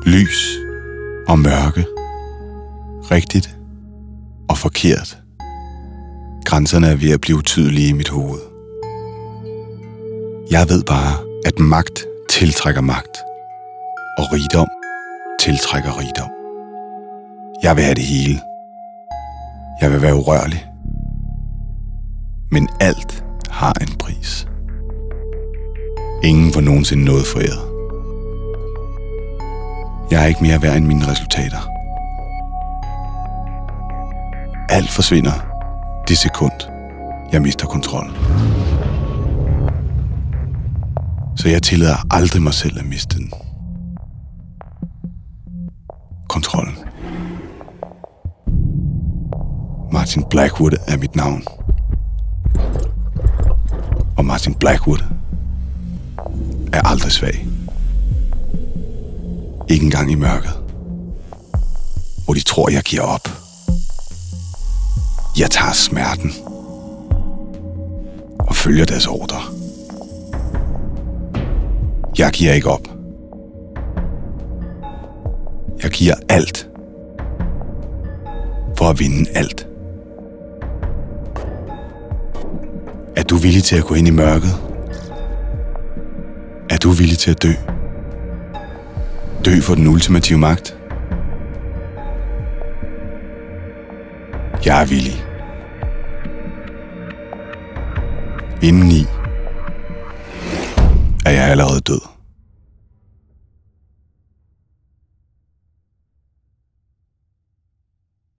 Lys og mørke. Rigtigt og forkert. Grænserne er ved at blive tydelige i mit hoved. Jeg ved bare, at magt tiltrækker magt, og rigdom tiltrækker rigdom. Jeg vil have det hele. Jeg vil være urørlig. Men alt har en pris. Ingen får nogensinde noget foræret. Jeg er ikke mere værd end mine resultater. Alt forsvinder det sekund, jeg mister kontrol. Så jeg tillader aldrig mig selv at miste den. Kontrollen. Martin Blackwood er mit navn. Og Martin Blackwood er aldrig svag. Ikke engang i mørket, hvor de tror, jeg giver op. Jeg tager smerten og følger deres ordre. Jeg giver ikke op. Jeg giver alt for at vinde alt. Er du villig til at gå ind i mørket? Er du villig til at dø? Dø for den ultimative magt? Jeg er villig. Indeni er jeg allerede død.